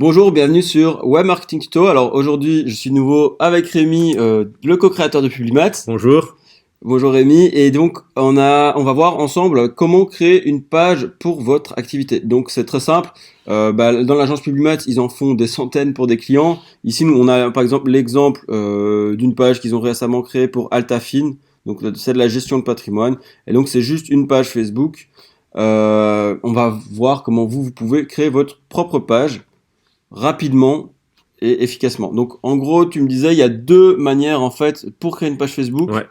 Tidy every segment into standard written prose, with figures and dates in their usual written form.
Bonjour, bienvenue sur Web Marketing Tuto. Alors aujourd'hui, je suis nouveau avec Rémi, le co-créateur de Publimat. Bonjour. Bonjour Rémi, et donc on va voir ensemble comment créer une page pour votre activité. Donc c'est très simple. Dans l'agence Publimat, ils en font des centaines pour des clients. Ici, nous, on a par exemple l'exemple d'une page qu'ils ont récemment créée pour Altafine. Donc c'est de la gestion de patrimoine. Et donc c'est juste une page Facebook. On va voir comment vous pouvez créer votre propre page rapidement et efficacement. Donc en gros, tu me disais, il y a deux manières en fait pour créer une page Facebook. Ouais.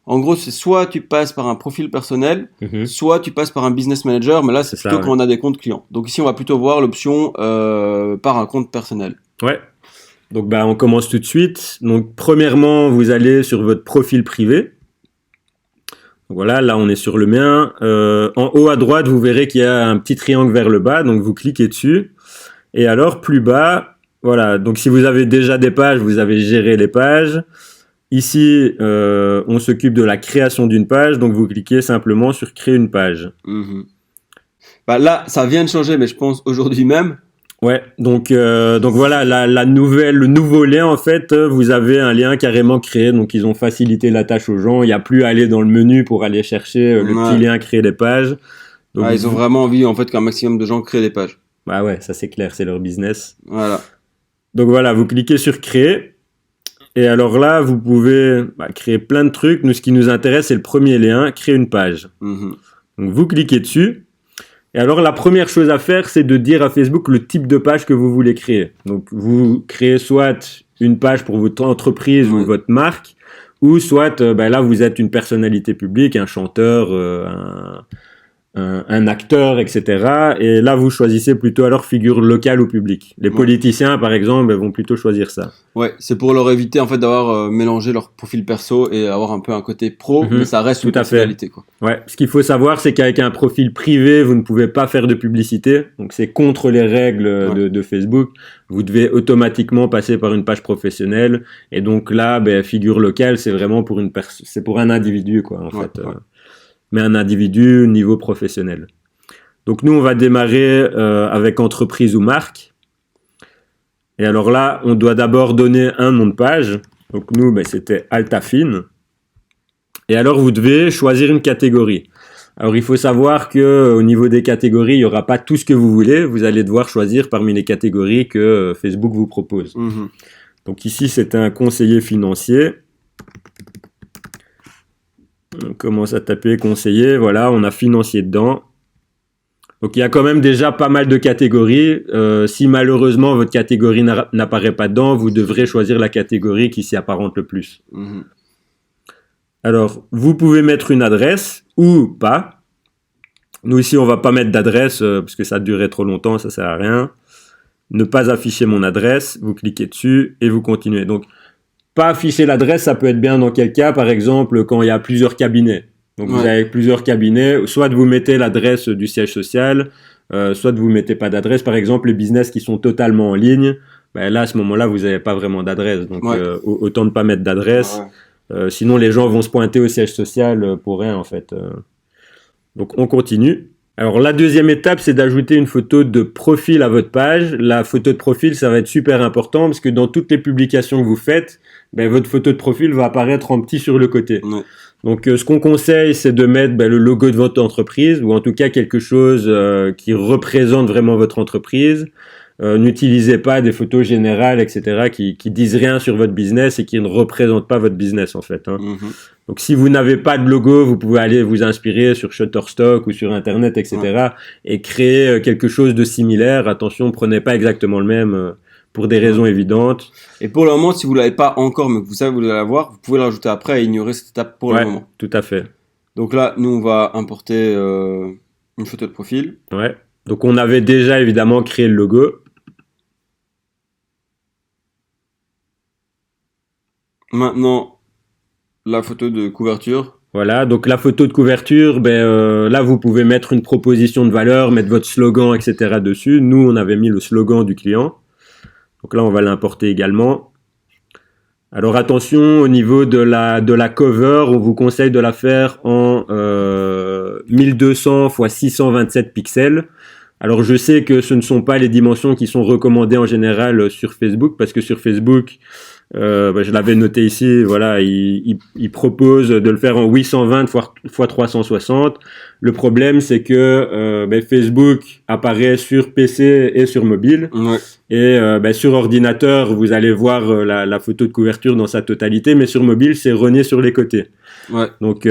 En gros, c'est soit tu passes par un profil personnel, Mhm. soit tu passes par un business manager, mais là c'est C'est ça, plutôt ouais. quand on a des comptes clients. Donc ici, on va plutôt voir l'option par un compte personnel. Ouais. Donc on commence tout de suite. Donc premièrement, vous allez sur votre profil privé. Donc, voilà, là on est sur le mien. En haut à droite, vous verrez qu'il y a un petit triangle vers le bas. Donc vous cliquez dessus. Et alors plus bas, voilà. Donc si vous avez déjà des pages, vous avez géré les pages. Ici, on s'occupe de la création d'une page. Donc vous cliquez simplement sur créer une page. Mhm. Là, ça vient de changer, mais je pense aujourd'hui même. Ouais, donc voilà, le nouveau lien en fait, vous avez un lien carrément créé, donc ils ont facilité la tâche aux gens. Il n'y a plus à aller dans le menu pour aller chercher le Ouais. petit lien créer des pages. Donc Ils ont vraiment envie en fait qu'un maximum de gens créent des pages. bah ouais, ça c'est clair, c'est leur business. Voilà. Donc voilà, vous cliquez sur créer et alors là vous pouvez créer plein de trucs. Nous, ce qui nous intéresse, c'est le premier lien, créer une page. Mhm. Donc vous cliquez dessus. Et alors, la première chose à faire, c'est de dire à Facebook le type de page que vous voulez créer. Donc, vous créez soit une page pour votre entreprise ou votre marque, ou soit, là, vous êtes une personnalité publique, un chanteur, un acteur, etc. Et là, vous choisissez plutôt alors figure locale ou publique. Les politiciens, par exemple, vont plutôt choisir ça. Ouais, c'est pour leur éviter en fait d'avoir mélangé leur profil perso et avoir un peu un côté pro, mais ça reste une personnalité, quoi. Ouais, ce qu'il faut savoir, c'est qu'avec un profil privé, vous ne pouvez pas faire de publicité. Donc c'est contre les règles de Facebook. Vous devez automatiquement passer par une page professionnelle. Et donc là, figure locale, c'est vraiment pour c'est pour un individu, quoi, en fait. Mais un individu niveau professionnel. Donc nous, on va démarrer avec entreprise ou marque. Et alors là, on doit d'abord donner un nom de page. Donc nous, c'était Altafine. Et alors, vous devez choisir une catégorie. Alors, il faut savoir que au niveau des catégories, il n'y aura pas tout ce que vous voulez. Vous allez devoir choisir parmi les catégories que Facebook vous propose. Mhm. Donc ici, c'est un conseiller financier. On commence à taper conseiller. Voilà, on a financier dedans. Donc, il y a quand même déjà pas mal de catégories. Si malheureusement, votre catégorie n'apparaît pas dedans, vous devrez choisir la catégorie qui s'y apparente le plus. Mhm. Alors, vous pouvez mettre une adresse ou pas. Nous, ici, on va pas mettre d'adresse parce que ça durerait trop longtemps, ça sert à rien. Ne pas afficher mon adresse, vous cliquez dessus et vous continuez. Donc, pas afficher l'adresse, ça peut être bien dans quel cas, par exemple, quand il y a plusieurs cabinets. Donc, vous avez plusieurs cabinets, soit vous mettez l'adresse du siège social, soit vous mettez pas d'adresse. Par exemple, les business qui sont totalement en ligne, là, à ce moment-là, vous n'avez pas vraiment d'adresse. Donc, autant ne pas mettre d'adresse. Sinon, les gens vont se pointer au siège social pour rien, en fait. Donc, on continue. Alors, la deuxième étape, c'est d'ajouter une photo de profil à votre page. La photo de profil, ça va être super important parce que dans toutes les publications que vous faites, votre photo de profil va apparaître en petit sur le côté. Ouais. Donc, ce qu'on conseille, c'est de mettre le logo de votre entreprise ou en tout cas quelque chose qui représente vraiment votre entreprise. N'utilisez pas des photos générales, etc., qui disent rien sur votre business et qui ne représentent pas votre business, en fait. Mm-hmm. Donc, si vous n'avez pas de logo, vous pouvez aller vous inspirer sur Shutterstock ou sur Internet, etc., et créer quelque chose de similaire. Attention, prenez pas exactement le même pour des raisons évidentes. Et pour le moment, si vous l'avez pas encore, mais que vous savez que vous allez l'avoir, vous pouvez le rajouter après et ignorer cette étape pour le moment. Tout à fait. Donc là, nous, on va importer une photo de profil. Ouais. Donc, on avait déjà évidemment créé le logo. Maintenant, la photo de couverture. Voilà, donc la photo de couverture, là vous pouvez mettre une proposition de valeur, mettre votre slogan, etc. dessus. Nous, on avait mis le slogan du client. Donc là, on va l'importer également. Alors attention, au niveau de la cover, on vous conseille de la faire en 1200 x 627 pixels. Alors je sais que ce ne sont pas les dimensions qui sont recommandées en général sur Facebook, parce que sur Facebook, je l'avais noté ici, voilà, il propose de le faire en 820 x 360. Le problème, c'est que Facebook apparaît sur PC et sur mobile. Ouais. Et sur ordinateur, vous allez voir la photo de couverture dans sa totalité, mais sur mobile, c'est rogné sur les côtés. Ouais. Donc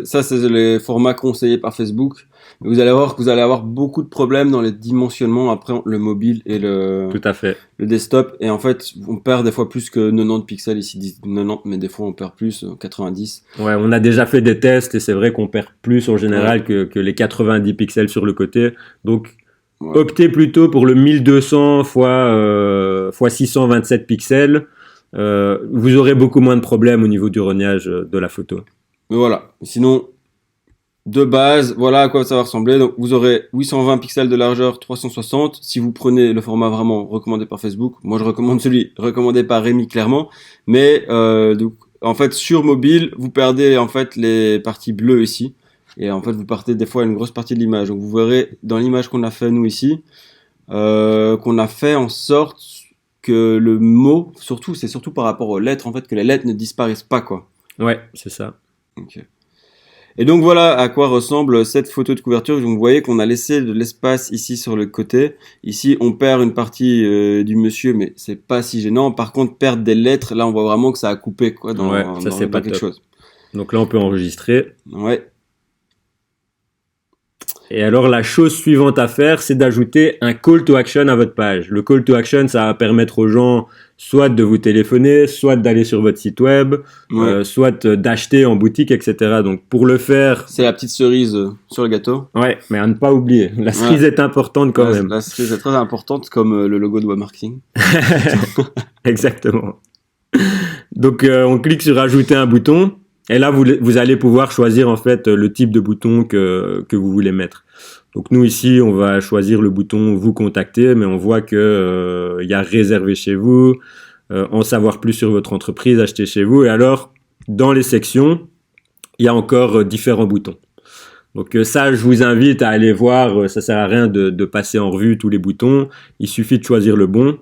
ça, c'est les formats conseillés par Facebook. Vous allez voir que vous allez avoir beaucoup de problèmes dans les dimensionnements après le mobile et tout à fait. le desktop. Et en fait, on perd des fois plus que 90 pixels. Ici, 90, mais des fois, on perd plus, 90. Ouais, on a déjà fait des tests et c'est vrai qu'on perd plus en général que les 90 pixels sur le côté. Donc, optez plutôt pour le 1200 x 627 pixels. Vous aurez beaucoup moins de problèmes au niveau du rognage de la photo. Mais voilà. Sinon, de base, voilà à quoi ça va ressembler. Donc, vous aurez 820 pixels de largeur, 360. Si vous prenez le format vraiment recommandé par Facebook, moi je recommande celui recommandé par Rémi clairement. Mais donc, en fait, sur mobile, vous perdez en fait les parties bleues ici. Et en fait, vous partez des fois une grosse partie de l'image. Donc, vous verrez dans l'image qu'on a fait nous ici, qu'on a fait en sorte que le mot, c'est surtout par rapport aux lettres, en fait, que les lettres ne disparaissent pas, quoi. Ouais, c'est ça. Ok. Et donc voilà à quoi ressemble cette photo de couverture. Donc vous voyez qu'on a laissé de l'espace ici sur le côté. Ici on perd une partie du monsieur, mais c'est pas si gênant. Par contre perdre des lettres, là on voit vraiment que ça a coupé quoi dans c'est pas quelque top. chose. Donc là on peut enregistrer. Ouais. Et alors la chose suivante à faire, c'est d'ajouter un call to action à votre page. Le call to action, ça va permettre aux gens soit de vous téléphoner, soit d'aller sur votre site web, soit d'acheter en boutique, etc. Donc pour le faire, c'est la petite cerise sur le gâteau. Ouais, mais à ne pas oublier. La cerise est importante quand même. La cerise est très importante, comme le logo de web marketing. Exactement. Donc on clique sur ajouter un bouton. Et là, vous allez pouvoir choisir en fait le type de bouton que vous voulez mettre. Donc nous ici, on va choisir le bouton vous contacter, mais on voit que y a réservé chez vous, en savoir plus sur votre entreprise, acheter chez vous. Et alors, dans les sections, il y a encore différents boutons. Donc ça, je vous invite à aller voir. Ça sert à rien de passer en revue tous les boutons. Il suffit de choisir le bon.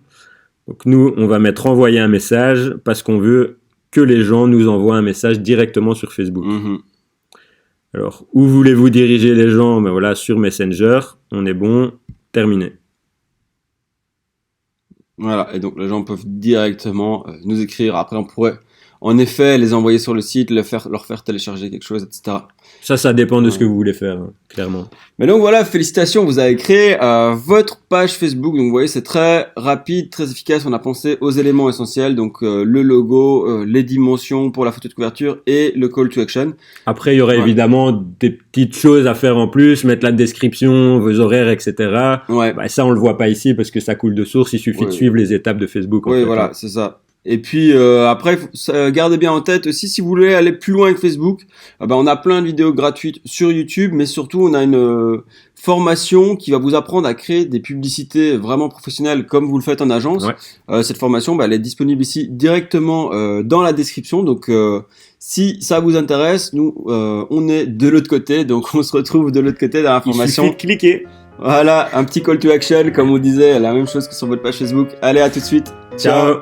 Donc nous, on va mettre envoyer un message parce qu'on veut que les gens nous envoient un message directement sur Facebook. Mm-hmm. Alors, où voulez-vous diriger les gens? Ben voilà, sur Messenger, on est bon, terminé. Voilà, et donc les gens peuvent directement nous écrire. Après, on pourrait en effet les envoyer sur le site, leur faire télécharger quelque chose, etc. Ça dépend de ce que vous voulez faire, hein, clairement. Mais donc voilà, félicitations, vous avez créé votre page Facebook. Donc vous voyez, c'est très rapide, très efficace. On a pensé aux éléments essentiels, donc le logo, les dimensions pour la photo de couverture et le call to action. Après, il y aurait évidemment des petites choses à faire en plus, mettre la description, vos horaires, etc. Ouais. Bah, ça, on le voit pas ici parce que ça coule de source. Il suffit de suivre les étapes de Facebook. Oui, voilà, c'est ça. Et puis après, gardez bien en tête aussi, si vous voulez aller plus loin que Facebook, on a plein de vidéos gratuites sur YouTube, mais surtout on a une formation qui va vous apprendre à créer des publicités vraiment professionnelles comme vous le faites en agence. Ouais. Cette formation, elle est disponible ici directement dans la description. Donc si ça vous intéresse, nous on est de l'autre côté, donc on se retrouve de l'autre côté dans la formation. Il suffit de cliquer. Voilà, un petit call to action, comme on disait, la même chose que sur votre page Facebook. Allez, à tout de suite. Ciao.